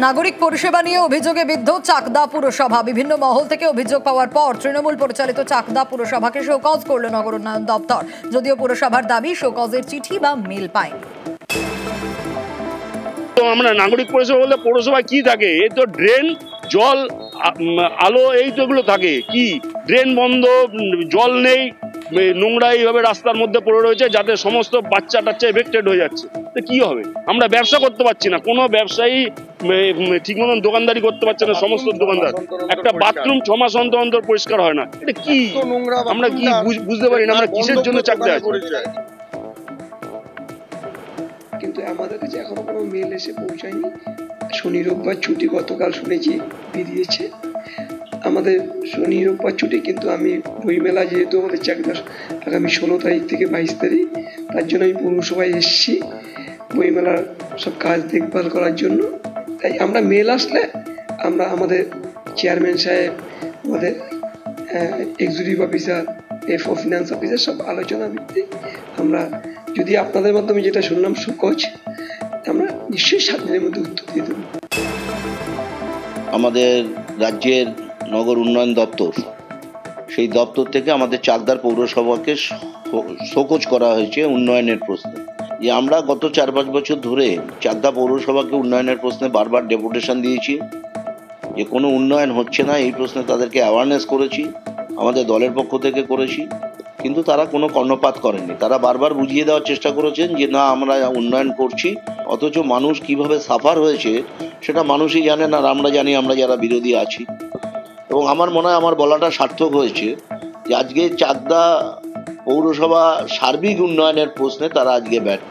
নাগরিক পরিষেবা নিয়ে অভিযোগে বিদ্ধ চাকদা পুরসভা। বিভিন্ন মহল থেকে অভিযোগ পাওয়ার পর তৃণমূল পরিচালিত চাকদা পুরসভাকে শোকজ করল নগর উন্নয়ন দপ্তর। যদিও পুরসভার দাবি শোকজের চিঠি বা মেল পায়নি। তো আমরা নাগরিক পরিষেবা বলতে পৌরসভায় কি থাকে? এই তো ড্রেন, জল, আলো, এই তো এগুলো থাকে। কি ড্রেন বন্ধ, জল নেই, নোংরা এইভাবে রাস্তার মধ্যে পড়ে রয়েছে, যাতে সমস্ত বাচ্চা টাচ্চা এফেক্টেড হয়ে যাচ্ছে। তো কি হবে? আমরা ব্যবসা করতে পারছি না, কোনো ব্যবসায়ী ঠিক মতন দোকানদারি করতে পারছে না। সমস্ত দোকানদার, একটা বাথরুম 6 মাস অন্তর অন্তর পরিষ্কার হয় না। এটা কি? আমরা কি বুঝতে পারি না আমরা কিসের জন্য চাকরি আছে। কিন্তু আমাদের কাছে এখনো কোনো মেল এসে পৌঁছায়নি। শনি রোববার ছুটি গতকাল শুনেছি বেরিয়েছে। আমাদের শনি রোববার ছুটি, কিন্তু আমি বইমেলা যেহেতু আমাদের চাকদার আগামী 16 তারিখ থেকে 22 তারিখ, তার জন্য আমি পৌরসভায় এসেছি বইমেলার সব কাজ দেখভাল করার জন্য। তাই আমরা মেল আসলে আমরা আমাদের চেয়ারম্যান সাহেব, আমাদের এক্সিকিউটিভ অফিসার, এফও ফিনান্স অফিসার সব আলোচনা ভিত্তিক আমরা, যদি আপনাদের মাধ্যমে যেটা শুনলাম শোকজ, আমরা নিশ্চয়ই 7 দিনের মধ্যে উত্তর দিয়ে দেব। আমাদের রাজ্যের নগর উন্নয়ন দপ্তর, সেই দপ্তর থেকে আমাদের চাকদার পৌরসভাকে শোকজ করা হয়েছে উন্নয়নের প্রশ্নে। যে আমরা গত 4-5 বছর ধরে চাকদা পৌরসভাকে উন্নয়নের প্রশ্নে বারবার ডেপুটেশন দিয়েছি, যে কোনো উন্নয়ন হচ্ছে না এই প্রশ্নে তাদেরকে অ্যাওয়ারনেস করেছি, আমাদের দলের পক্ষ থেকে করেছি, কিন্তু তারা কোনো কর্ণপাত করেনি। তারা বারবার বুঝিয়ে দেওয়ার চেষ্টা করেছেন যে না আমরা উন্নয়ন করছি, অথচ মানুষ কিভাবে সাফার হয়েছে সেটা মানুষই জানে না, আমরা জানি, আমরা যারা বিরোধী আছি। এবং আমার মনে হয় আমার বলাটা সার্থক হয়েছে যে আজকে চাকদা পৌরসভা সার্বিক উন্নয়নের প্রশ্নে তারা আজকে ব্যর্থ।